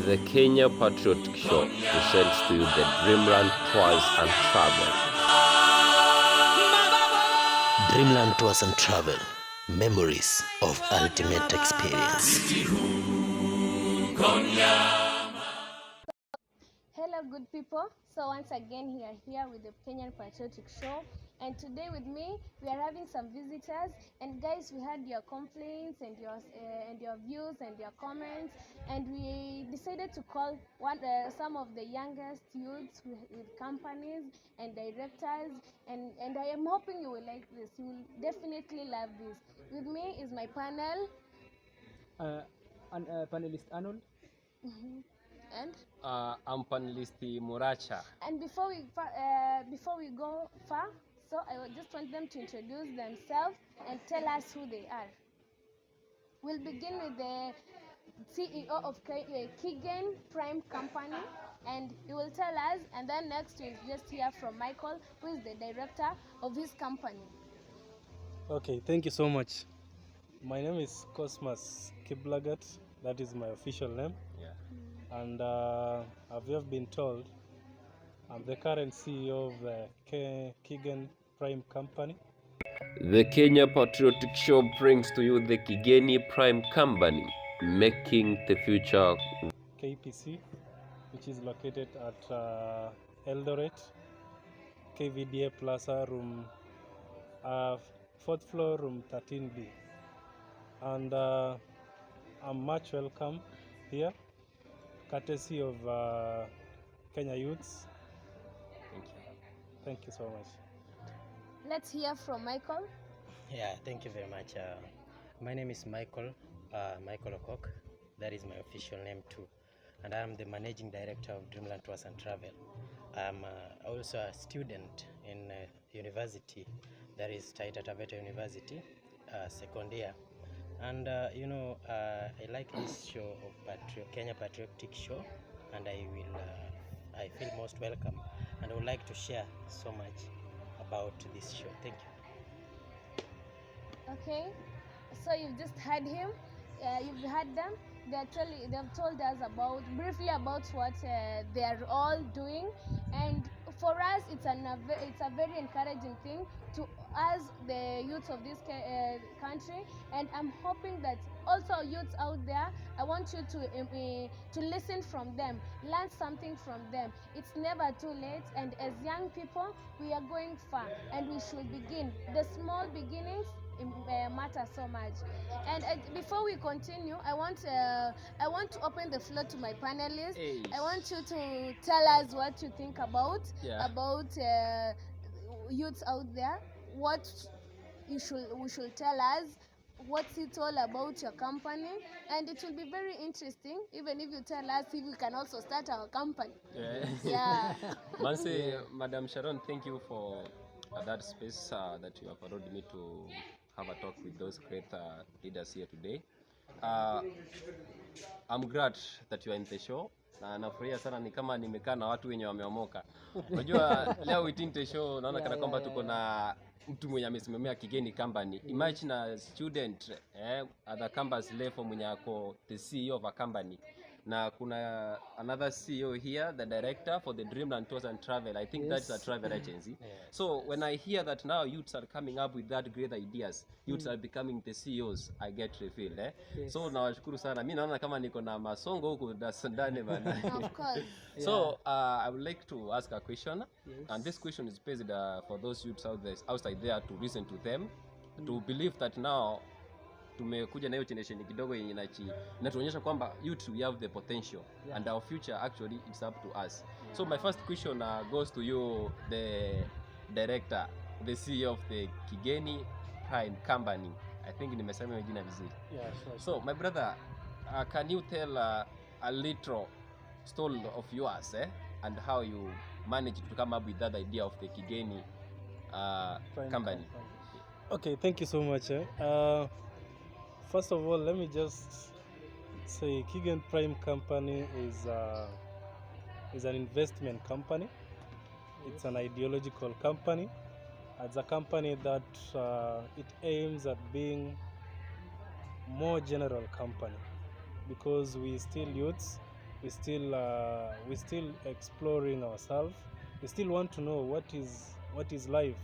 The Kenya Patriotic Show presents to you the Dreamland Tours and Travels. Dreamland Tours and Travel, memories of ultimate experience. Hello good people, so once again we are here with the Kenyan Patriotic Show, and today with me we are having some visitors. And guys, we had your complaints and your views and your comments, and we decided to call some of the youngest youths with companies and directors, and I am hoping you will like this. You will definitely love this. With me is my panel. Panelist Arnold. And I'm panelist Muracha. And before we go far, so I would just want them to introduce themselves and tell us who they are. We'll begin with the CEO of Kigen Prime Company, and he will tell us, and then next we'll just hear from Michael, who is the director of his company. Okay, thank you so much. My name is Cosmas Kiblagat. That is my official name. Yeah. And as you have been told, I'm the current CEO of the Kigen Prime Company. The Kenya Patriotic Show brings to you the Kigen Prime Company, making the future. KPC, which is located at Eldoret, KVDA Plaza, room 4th floor, room 13B. And I'm much welcome here, courtesy of Kenya Youths. Thank you. Thank you so much. Let's hear from Michael. Yeah, thank you very much. My name is Michael Okok. That is my official name too. And I'm the managing director of Dreamland Tours and Travel. I'm also a student in university, that is Taita Taveta University, second year. And I like this show of Kenya Patriotic Show, and I feel most welcome, and I would like to share so much about this show. Thank you. Okay, so you've just heard him. You've heard them. They've told us briefly about what they are all doing, and for us, it's a very encouraging thing to us, the youths of this country. And I'm hoping that also youths out there, I want you to listen from them, learn something from them. It's never too late, and as young people, we are going far, and we should begin. The small beginnings matter so much. And before we continue, I want to open the floor to my panelists. Hey. I want you to tell us what you think about youths out there. What we should tell us. What's it all about your company? And it will be very interesting, even if you tell us if we can also start our company. Yeah. Madam Sharon, thank you for that space that you have allowed me to have a talk with those great leaders here today. I'm glad that you are in the show. Na nafurahia sana, ni kama nimekaa na watu wenye wameomoka. Unajua leo within the show naona kana kwamba tuko na mtu mwenye amesimamia Kigen Company. Imagine a student at the campus level mwenye ako the CEO of a company. Na kuna another CEO here, the director for the Dreamland Tours and Travel. I think that's a travel agency. So when I hear that now youths are coming up with that great ideas, youths are becoming the CEOs, I get refilled. So nawashukuru sana. Mimi naona kama niko na masongo huko ndani bana. Of course. So I would like to ask a question, and this question is based for those youths outside there to listen to them, to believe that now tumekuja na hiyo generation kidogo yenye inatuonyesha kwamba youth we have the potential, and our future actually it's up to us. So my first question goes to you, the director, the CEO of the Kigen Prime Company. I think nimesema jina vizuri. Yeah, sure. So my brother, can you tell a little story of yours and how you managed to come up with that idea of the Kigen company? Okay, thank you so much. First of all, let me just say Kigen Prime Company is an investment company. It's an ideological company. It's a company that it aims at being more general company, because we still youths, we still exploring ourselves. We still want to know what is life.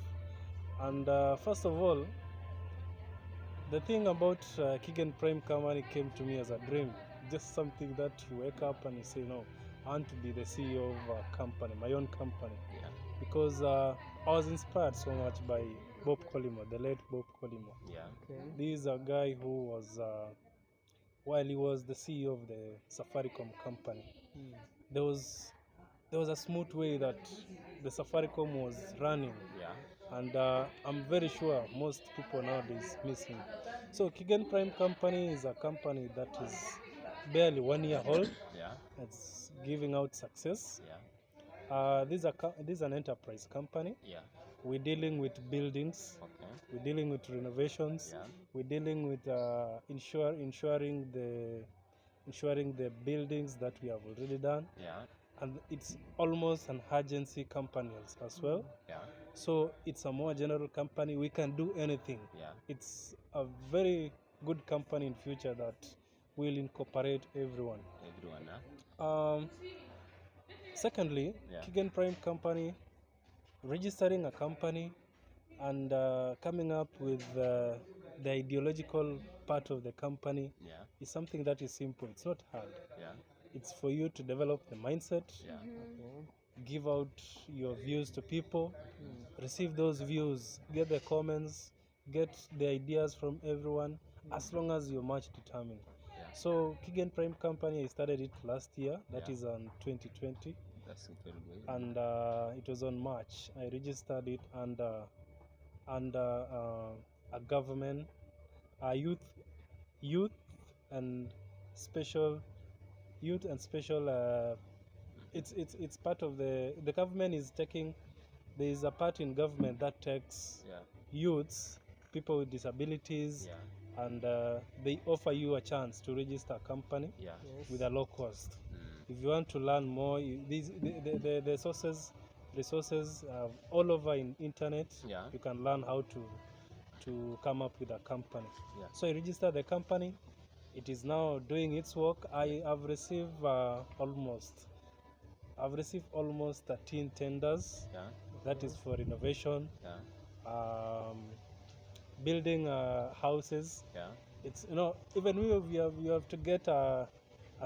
And first of all, the thing about Kigen Prime Company came to me as a dream, just something that you wake up and you say, no, I want to be the CEO of a company, my own company. Yeah. Because I was inspired so much by Bob Collymore, the late Bob Collymore. Yeah. Okay. This is a guy who was, while he was the CEO of the Safaricom company, there was a smooth way that the Safaricom was running. Yeah. And I'm very sure most people nowadays miss him. So Kigen Prime Company is a company that is barely 1 year old. Yeah. It's giving out success. Yeah. This is an enterprise company. Yeah. We're dealing with buildings. Okay. We're dealing with renovations. Yeah. We're dealing with ensuring the buildings that we have already done. Yeah. And it's almost an agency company as well. Yeah. So it's a more general company. We can do anything. Yeah. It's a very good company in future that will incorporate everyone. Everyone, huh? Secondly, Yeah. Kigen Prime Company, registering a company and coming up with the ideological part of the company Yeah. is something that is simple. It's not hard. Yeah. It's for you to develop the mindset, Yeah. give out your views to people, receive those views, get the comments, get the ideas from everyone, as long as you're much determined. Yeah. So Kigen Prime Company, I started it last year, that Yeah. is on 2020, That's incredible. and it was on March. I registered it under a government, youth and special it's part of the government is taking. There is a part in government that takes Yeah. youths, people with disabilities, Yeah. and they offer you a chance to register a company Yeah. Yes. with a low cost. Mm. If you want to learn more, the resources all over in internet. Yeah. You can learn how to come up with a company. Yeah. So I registered the company. It is now doing its work. I have received almost 13 tenders. Yeah. That is for renovation, Yeah. building houses. Yeah. It's even we have to get a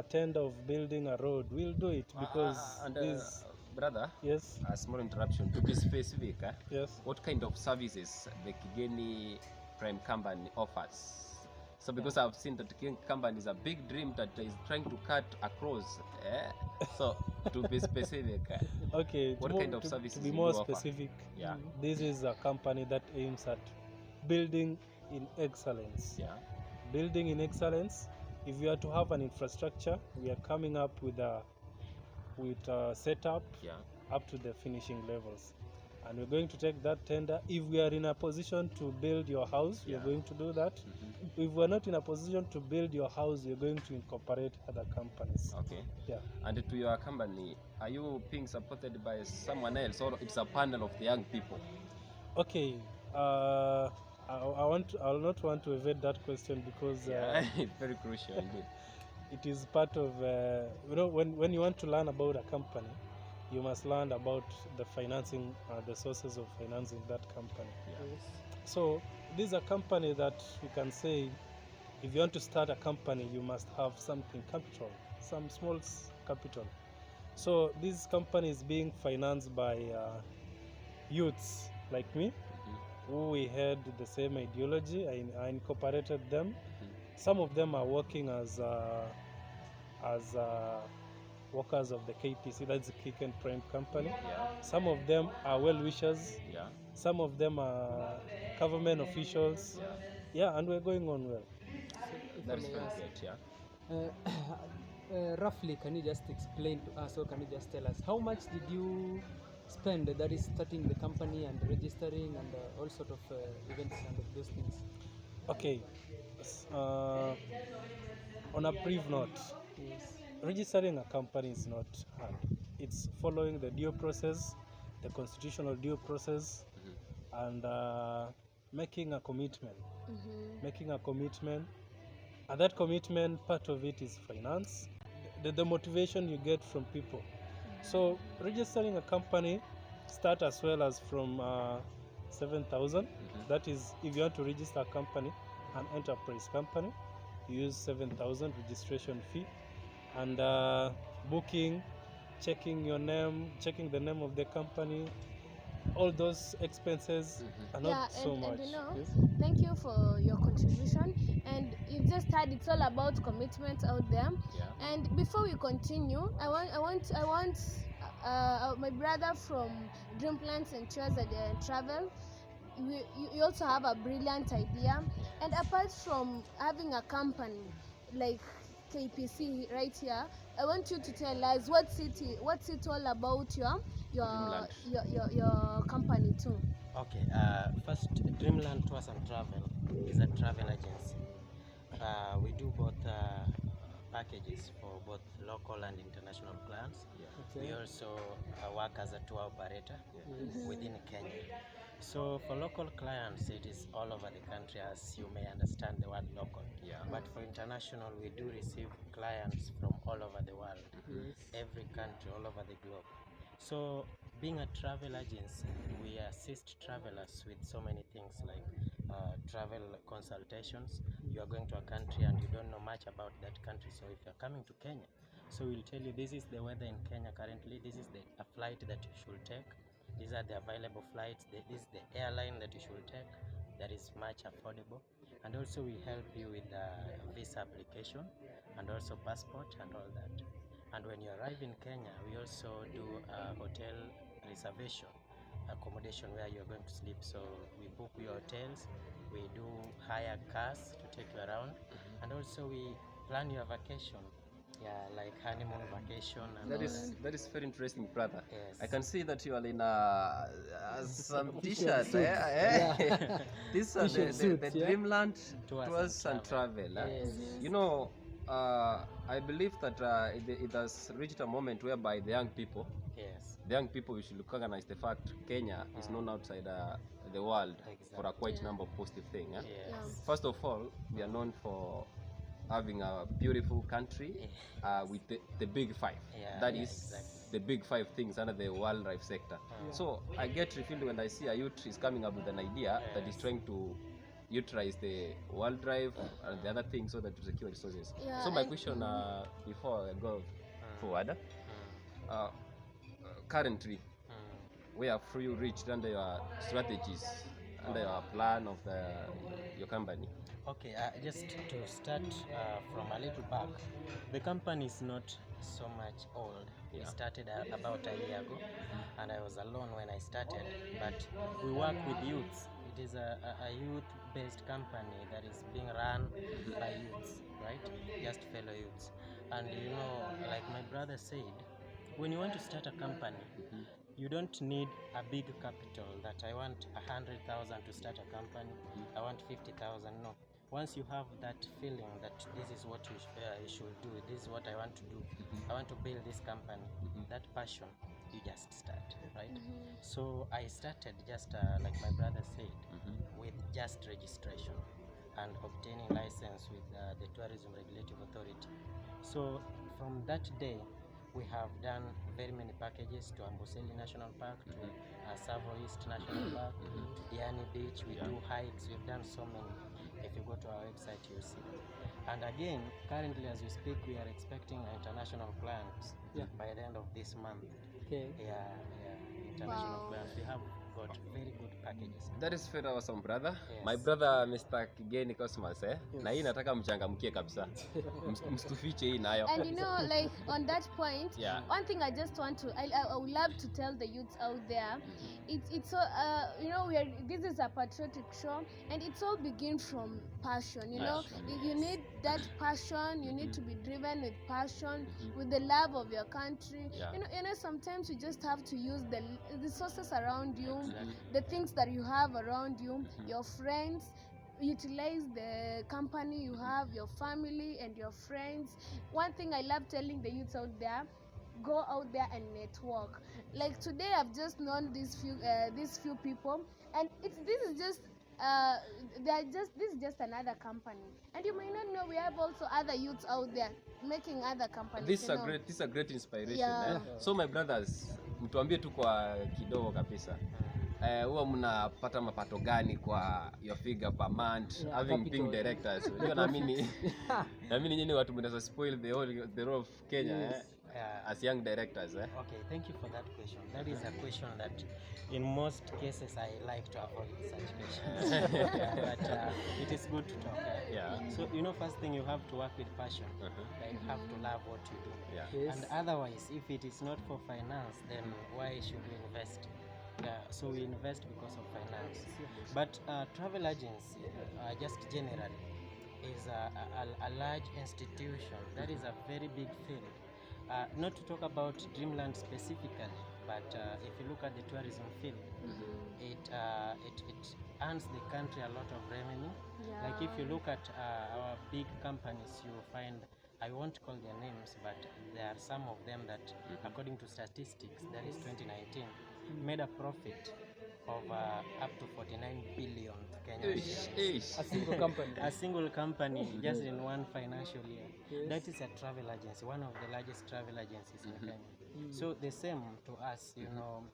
tender of building a road. We'll do it because And this. brother, Yes. a small interruption. To be specific, Yes. what kind of services the Kigen Prime Company offers? So because I've seen that Kigen Company is a big dream that is trying to cut across. So to be specific, Okay. what kind of services to be do more you offer? specific, Yeah. this is a company that aims at building in excellence. Yeah. Building in excellence. If you are to have an infrastructure, we are coming up with a setup Yeah. up to the finishing levels, and we're going to take that tender. If we are in a position to build your house, we're Yeah. going to do that. Mm-hmm. If we're not in a position to build your house, we're going to incorporate other companies. Okay. Yeah. And to your company, are you being supported by someone else, or it's a panel of the young people? Okay. I'll not want to evade that question because It's very crucial indeed. it is part of when you want to learn about a company, you must learn about the financing, the sources of financing that company. Yeah. Yes. So this is a company that we can say, if you want to start a company, you must have something capital, some small capital. So this company is being financed by youths like me, Mm-hmm. who we had the same ideology. I incorporated them. Mm-hmm. Some of them are working as workers of the KPC, that's the Kigen Prime Company. Yeah. Some of them are well-wishers. Yeah. Some of them are government officials. Yeah. Yeah, and we're going on well. So if That I is may very ask, great. Yeah. roughly, can you just explain to us, or can you just tell us how much did you spend, that is starting the company and registering and all sort of events and those things? Okay. On a brief note, Yes. registering a company is not hard. It's following the due process, the constitutional due process, Mm-hmm. and making a commitment. Mm-hmm. Making a commitment, and that commitment, part of it is finance. the motivation you get from people. So registering a company start as well as from 7,000. That is, if you want to register a company, an enterprise company, you use 7,000 registration fee, and booking, checking your name, checking the name of the company, all those expenses are not so much. And Yes? thank you for your contribution. And you just heard it's all about commitment out there. Yeah. And before we continue, I want my brother from Dreamland Tours and Travel. You also have a brilliant idea. And apart from having a company like KPC right here, I want you to tell us what's it all about Dreamland. your company too. Okay, first, Dreamland Tours and Travel is a travel agency. We do both packages for both local and international clients. Okay. We also work as a tour operator within Kenya. So for local clients, it is all over the country, as you may understand the word local. Yeah. But for international, we do receive clients from all over the world, every country, all over the globe. So being a travel agency, we assist travelers with so many things like travel consultations. You are going to a country and you don't know much about that country. So if you're coming to Kenya, so we'll tell you this is the weather in Kenya currently, this is a flight that you should take, these are the available flights, this is the airline that you should take that is much affordable. And also we help you with the visa application and also passport and all that. And when you arrive in Kenya, we also do a hotel reservation, accommodation where you're going to sleep. So we book your hotels, we do hire cars to take you around, and also we plan your vacation, like honeymoon vacation and all that. That is very interesting, brother. Yes. I can see that you are in some t-shirt. suit. These are T-shirt the suits, yeah? Dreamland Tours Tours and and Travel. Yes. You know, I believe that it has reached a moment whereby the young people, Yes. we should recognize the fact Kenya is known outside the world for a quite number of positive things. Yes. First of all, we are known for having a beautiful country with the big five. That is exactly. the big five things under the wildlife sector. So I get refilled when I see a youth is coming up with an idea that is trying to utilize the wildlife and the other things so that to secure resources. Yeah, So my and- question before I go forward, currently, where have you reached under your strategies, under your plan of your company? Okay, just to start from a little back, the company is not so much old. We started about a year ago, and I was alone when I started, but we work with youths. It is a youth-based company that is being run by youths, right? Just fellow youths. And you know, like my brother said, when you want to start a company, you don't need a big capital that I want 100,000 to start a company, I want 50,000. No. Once you have that feeling that this is what you should do, this is what I want to do, I want to build this company, that passion, you just start, right? So I started just like my brother said, with just registration and obtaining license with the Tourism Regulative Authority. So from that day, we have done very many packages to Amboseli National Park, to Savo East National Park, to Diani Beach. We do hikes, we've done so many. If you go to our website, you'll see them. And again, currently as we speak, we are expecting international clients by the end of this month. Okay. International Wow. clients. We have got very good packages. That is very awesome, brother. Yes. My brother Mr. Kigen Cosmas, na hii nataka mchangamkie kabisa. Mstufiche hii nayo. And you know, like on that point, Yeah. one thing I just want to, I would love to tell the youths out there, it's so, you know, this is a patriotic show, and it's all begin from passion. You know, you need that passion. You need to be driven with passion, with the love of your country. Yeah. You know, sometimes you just have to use the resources around you, the things that you have around you, your friends. Utilize the company you have, your family and your friends. One thing I love telling the youths out there, go out there and network. Like today I've just known these few people, and this is just uh, this is just another company, and you might not know we have also other youths out there making other companies. This is a great inspiration. Yeah. So my brothers, mtuambie tu kwa kidogo kabisa. Huwa mnapata mapato gani kwa your figure per month, having being directors? Unajua naamini nyinyi watu mnaweza spoil the role of Kenya as young directors. Okay, thank you for that question. That is a question that in most cases I like to avoid such questions. But it is good to talk. So first thing, you have to work with passion. You have to love what you do. And otherwise, if it is not for finance, then why should we invest? So we invest because of finance. But travel agency, just generally, is a large institution. That is a very big field. Not to talk about Dreamland specifically, but if you look at the tourism field, it earns the country a lot of revenue. Like if you look at our big companies, you will find, I won't call their names, but there are some of them that, according to statistics, that is 2019, made a profit of up to 49 billion Kenyan shillings. A single company. A single company just in one financial year. That is a travel agency, one of the largest travel agencies in Kenya. So the same to us,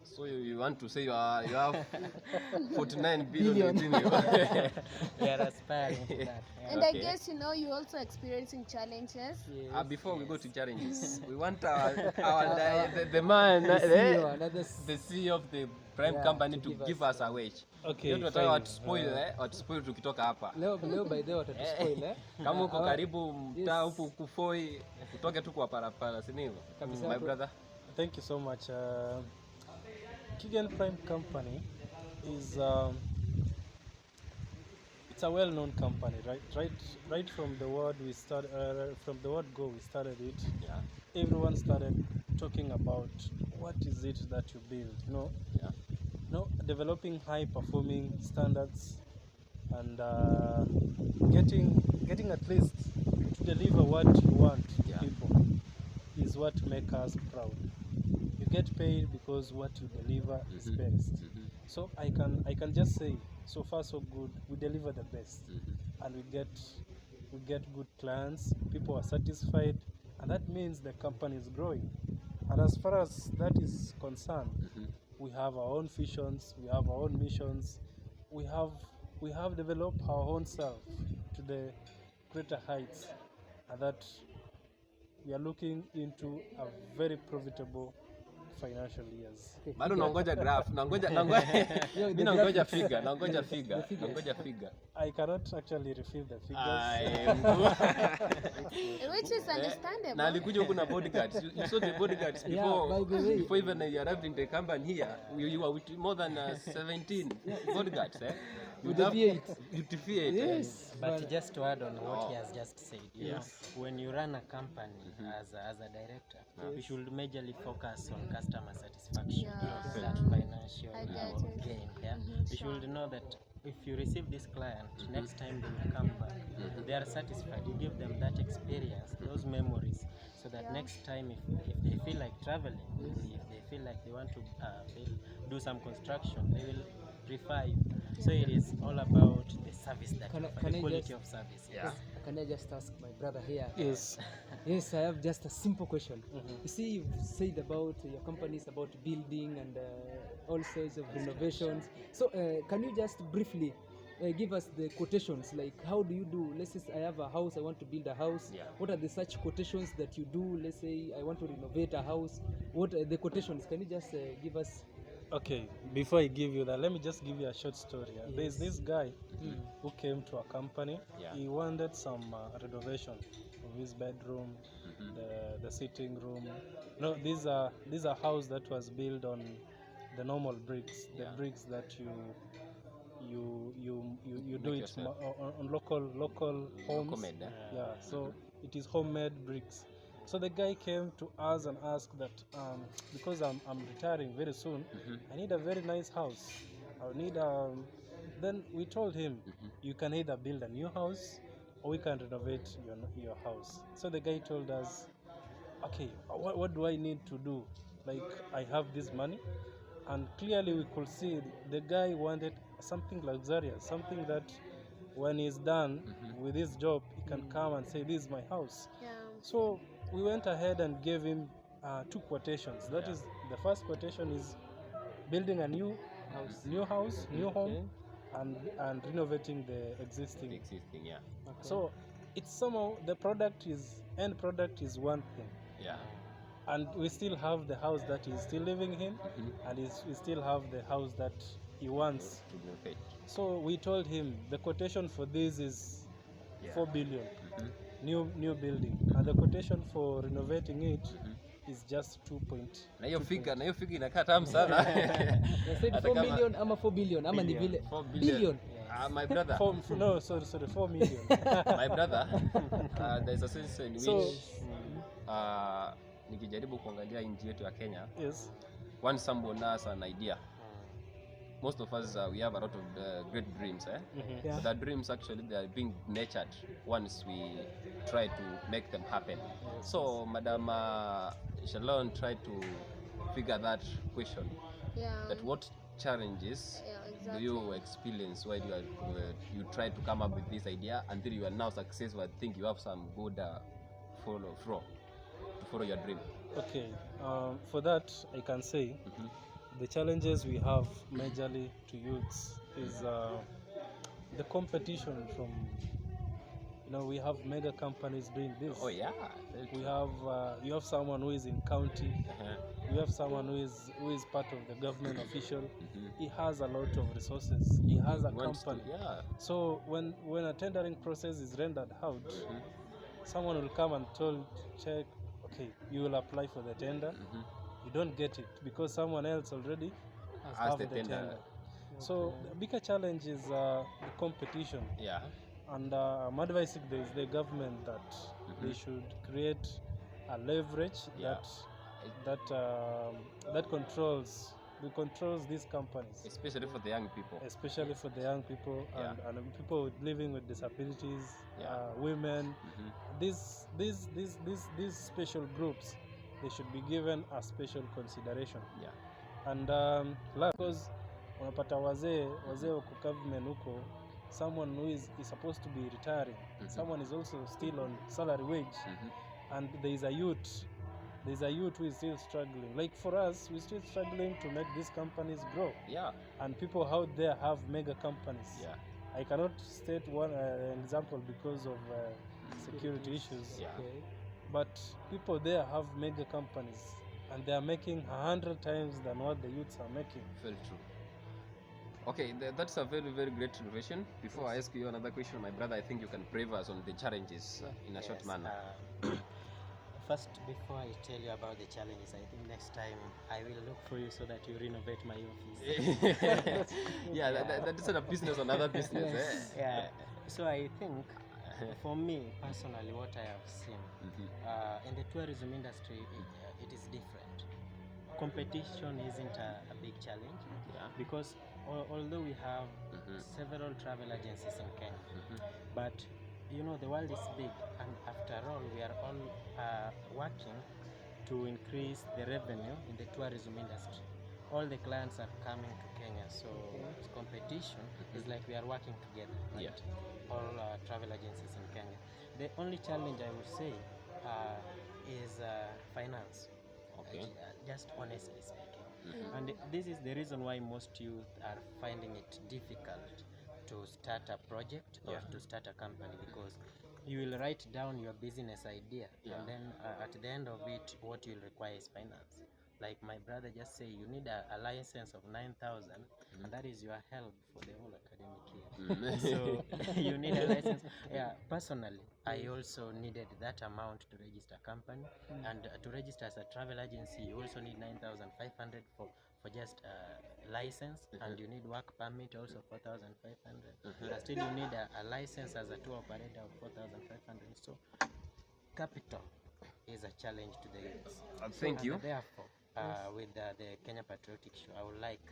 So you want to say you have 49 billion within you. We are aspiring to that. And I guess you're also experiencing challenges. Before we go to challenges, we want the man, the CEO of the Prime Company to give us a wage. Okay. Tunataka watu tukitoka hapa. Leo by the way watatuspoil Kama uko karibu mtaa huku Kufoi, utoke tu kwa parapara, si ndivyo? My brother. Thank you so much. Kigen Prime Company is it's a well-known company, right from the word we started, from the word go we started it. Everyone started talking about what is it that you build, developing high-performing standards and getting at least to deliver what you want to people is what makes us proud. You get paid because what you deliver is best. So I can just say, so far so good. We deliver the best, and we get good clients. People are satisfied, and that means the company is growing. And as far as that is concerned, we have our own visions, we have our own missions, we have developed our own self to the greater heights, and that we are looking into a very profitable financial years. Bado naongoja graph, nangoja figure. I cannot actually reveal the figures. Which is understandable. Na alikuja huku na bodyguards. You saw the bodyguards before even you arrived in the company here. You were with more than 17 bodyguards. You deviate. Yes. But just to add on what he has just said, when you run a company as a director, you should majorly focus on customer satisfaction, not financial gain. You should know that if you receive this client, next time they will come back, they are satisfied. You give them that experience, those memories, so that next time if they feel like traveling, if they feel like they want to do some construction, they will refer you. So it is all about the service that the quality of service. Can I just ask my brother here? Yes. Yes, I have just a simple question. You see, you've said about your company is about building and all sorts of renovations. So can you just briefly give us the quotations, like how do you do? Let's say I have a house, I want to build a house. What are the such quotations that you do? Let's say I want to renovate a house. What are the quotations? Can you just give us? Okay, before I give you that, let me just give you a short story. There's this guy who came to a company. He wanted some renovation of his bedroom, the sitting room. No, these are house that was built on the normal bricks, the bricks that you do it on local homes. Homemade, so it is homemade bricks. So the guy came to us and asked that because I'm retiring very soon, I need a very nice house. I need Then we told him, you can either build a new house or we can renovate your house. So the guy told us, okay, what do I need to do? Like, I have this money, and clearly we could see the guy wanted something luxurious, something that when he's done with his job, he can come and say, "This is my house." Yeah. So we went ahead and gave him 2 quotations. That Yeah. is, the first quotation is building a new house, new home, and renovating the The existing. existing, yeah. So it's somehow the end product is one thing, Yeah. and we still have the house that he's still living in, and we still have the house that he wants. To renovate. So we told him the quotation for this is Yeah. 4 billion, new building, and the quotation for renovating it is just 2 point. Na hiyo figure inakaa tamu sana. They said Hata 4 kama- million ama 4 billion ama ni vile 4 billion. billion. My brother. 4 million. My brother, there's a sense in which So- nikijaribu kuangalia nchi yetu ya Kenya, Yes. once someone has an idea, most of us we have a lot of great dreams, Yeah. but our dreams actually they are being nurtured once we try to make them happen. So Madam Shalon tried to figure that question, Yeah. that what challenges Yeah, do exactly. you experience while you try to come up with this idea until you are now successful? I think you have some good follow your dream. Okay. For that, I can say the challenges we have majorly to youths is the competition from. We have mega companies doing this. Oh yeah. We have you have someone who is in county. You have someone who is part of the government official. He has a lot of resources. He has a Wants to- company. yeah. So when a tendering process is rendered out, someone will come and check, okay, you will apply for the tender. You don't get it because someone else already As have the the tender. tender. So the bigger challenge is the competition. Yeah. And I'm advising the government that they should create a leverage Yeah. that controls these companies, Especially for the young people. especially for the young people Yeah. and people living with disabilities, Yeah. women. These special groups, they should be given a special consideration. Yeah. And because unapata wazee wako government huko, someone who is supposed to be retiring, someone is also still on salary wage, and there is a youth who is still struggling. Like for us, we're still struggling to make these companies grow, Yeah. and people out there have mega companies. Yeah. I cannot state one example because of security issues, Yeah. Okay. but people there have mega companies, and they are making 100 times than what the youths are making. Very true. Okay, that's a very, very great innovation. Before I ask you another question, my brother, I think you can brave us on the challenges in a short manner. First, before I tell you about the challenges, I think next time I will look for you so that you renovate my office. Yeah, that's not a business, another business. Yeah. So I think, for me personally, what I have seen in the tourism industry, it is different. Competition isn't a big challenge, Yeah. because although we have several travel agencies in Kenya, but the world is big, and after all, we are all working to increase the revenue in the tourism industry. All the clients are coming to Kenya, so competition is like we are working together, right? Yeah. All travel agencies in Kenya. The only challenge I would say is finance. Okay. Just honestly speaking. And this is the reason why most youth are finding it difficult to start a project or to start a company, because you will write down your business idea, and then at the end of it, what you'll require is finance. Like my brother just say, you need a license of 9,000, and that is your help for the whole academic year. So you need a license. Yeah, personally, I also needed that amount to register a company, and to register as a travel agency, you also need 9,500 for just license, and you need work permit also 4,500. And still you need a license as a tour operator of 4,500. So capital is a challenge to the youths. Thank you. And therefore, with the Kenya Patriotic Show, I would like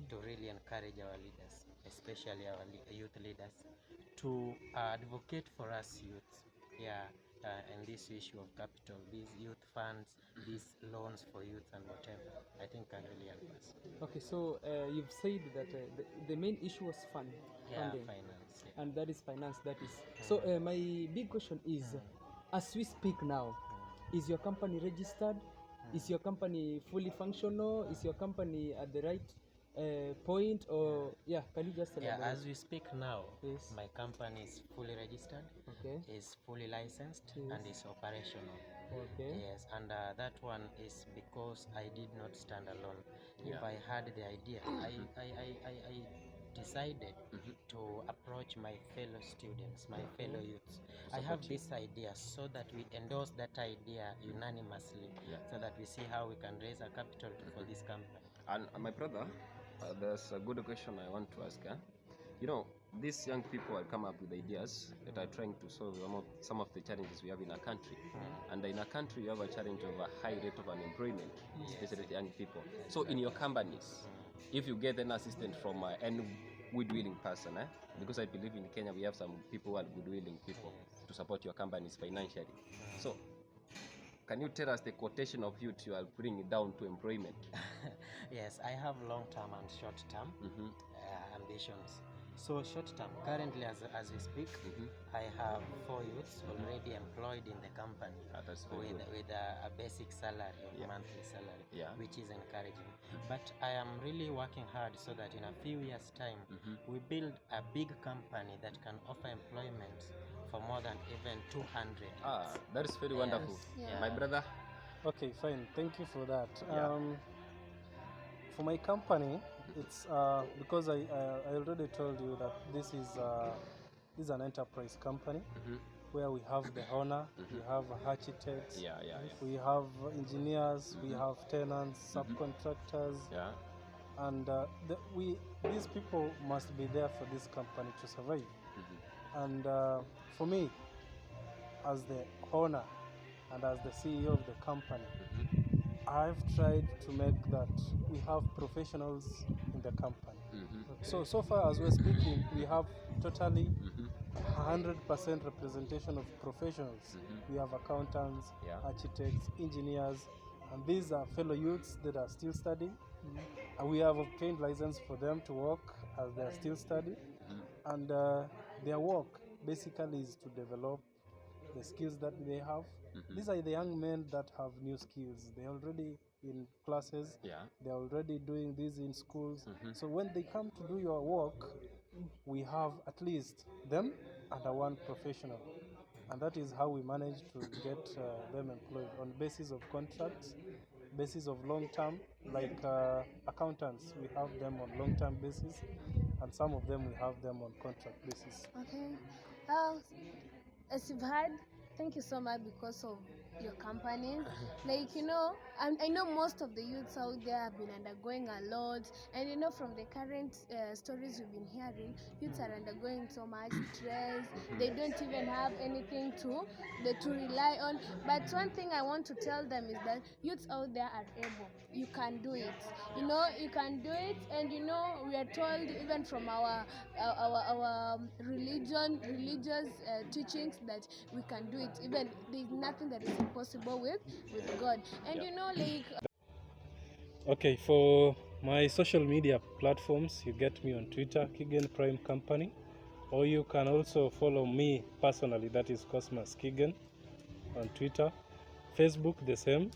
to really encourage our leaders, especially our youth leaders, to advocate for us youths. Yeah, and this issue of capital, these youth funds, these loans for youth and whatever, I think can really help us. Okay, so you've said that the main issue was funding, Finance. Yeah. and that is finance. That is. So my big question is, as we speak now, is your company registered? Is your company fully functional? Is your company at the right point? Or can you just elaborate? As we speak now, Yes. my company is fully registered, Okay. is fully licensed, Yes. and is operational. Okay. Yes, and that one is because I did not stand alone. Yeah. If I had the idea, I decided to approach my fellow students, my fellow youths. I have this idea, so that we endorse that idea unanimously, so that we see how we can raise a capital for this company. And my brother, there's a good question I want to ask. You know, these young people have come up with ideas that are trying to solve some of the challenges we have in our country. And in our country, you have a challenge of a high rate of unemployment, especially young people. So in your companies, if you get an assistant from any good-willing person, because I believe in Kenya we have some people who are good-willing people to support your companies financially. So can you tell us the quotation of youth you are bringing down to employment? Yes, I have long-term and short-term ambitions. So short-term, currently as we speak, I have 4 youths already employed in the company with a basic salary, monthly salary, which is encouraging. But I am really working hard so that in a few years' time, we build a big company that can offer employment for more than even 200. That is very wonderful. Yeah. My brother? Okay, fine. Thank you for that. Yeah. For my company, it's because I already told you that this is an enterprise company where we have the owner, we have architects, we have engineers, we have tenants, subcontractors, and these people must be there for this company to survive. And for me, as the owner and as the CEO of the company, I've tried to make that we have professionals in the company. So far as we're speaking, we have totally 100% representation of professionals. We have accountants, architects, engineers, and these are fellow youths that are still studying. And we have obtained license for them to work as they are still studying. And their work basically is to develop the skills that they have. These are the young men that have new skills. They're already in classes. They're already doing this in schools. So when they come to do your work, we have at least them and one professional. And that is how we manage to get them employed on basis of contracts, basis of long-term, like accountants. We have them on long-term basis, and some of them we have them on contract basis. Okay. As you've heard, thank you so much because of your companies. Like, I know most of the youths out there have been undergoing a lot, and from the current stories we've been hearing, youths are undergoing so much stress. They don't even have anything to rely on. But one thing I want to tell them is that youths out there are able. You can do it. You can do it, and we are told even from our religious teachings that we can do it. Even there's nothing that is impossible with God. And Okay, for my social media platforms, you get me on Twitter, Kigen Prime Company, or you can also follow me personally, that is Cosmas Kigen on Twitter. Facebook, the same,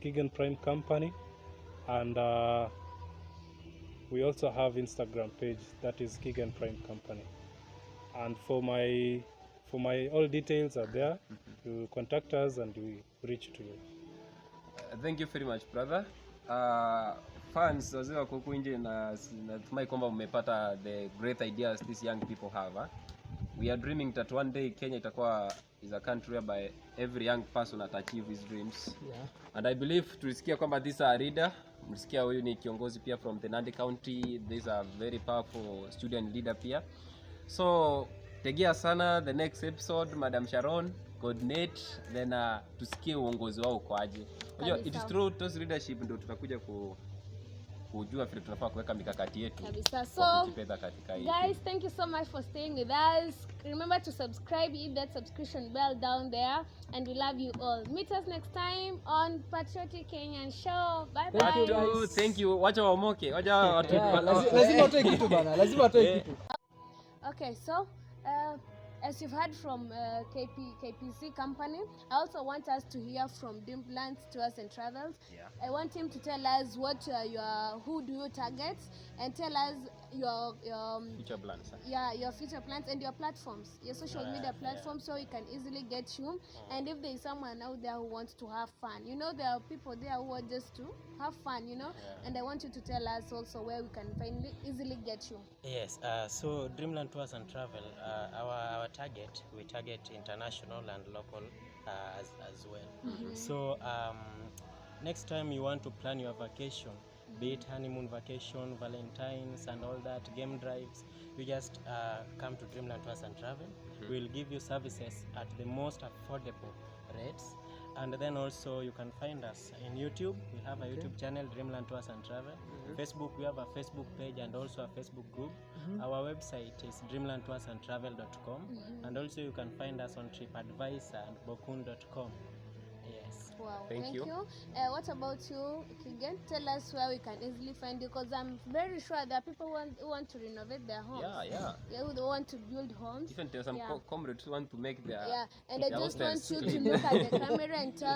Kigen Prime Company, and we also have Instagram page, that is Kigen Prime Company. And for my all details are there. You contact us and we reach to you. Thank you very much brother. Fans wazee wako huku nje, na natumai kwamba mmepata the great ideas these young people have. We are dreaming that one day Kenya itakuwa is a country whereby every young person at achieve his dreams. And I believe tulisikia kwamba these are leader. Msikia huyu ni kiongozi pia from the Nandi County. These are very powerful student leader pia. So tegea sana the next episode, Madam Sharon coordinate, then tusikie uongozi wao kwaje. Unajua it is through those leadership ndio tutakuja kujua vile tunafaa kuweka mikakati yetu kabisa. kwa So kujipeza katika hii. guys, thank you so much for staying with us. Remember to subscribe, hit that subscription bell down there, and we love you all. Meet us next time on Patriotic Kenyan Show. Bye bye. Thank you. Wacha wamoke. Wacha watu. Lazima atoe kitu bana, lazima atoe kitu. Okay, so as you've heard from KPC Company, I also want us to hear from Dreamland Tours and Travels. Yeah. I want him to tell us what who do you target, and tell us your Future plans. your future plans and your platforms, your social media platforms, so we can easily get you. And if there is someone out there who wants to have fun, you know, there are people there who want just to have fun, you know. And I want you to tell us also where we can easily get you. Yes, so Dreamland Tours and Travel, our target, we target international and local as well. So next time you want to plan your vacation, be it honeymoon vacation, Valentine's and all that, game drives, you just come to Dreamland Tours and Travel. We'll give you services at the most affordable rates. And then also you can find us in YouTube. We have a YouTube channel, Dreamland Tours and Travel. Facebook, we have a Facebook page and also a Facebook group. Our website is dreamlandtoursandtravel.com. And also you can find us on TripAdvisor and bokun.com. Yes. Wow, Thank you. What about you, Kigen? Tell us where we can easily find you, because I'm very sure there are people who want to renovate their homes. Yeah, who want to build homes. Even there are some comrades who want to make their and I their just want hostels you to clean. look at the camera and tell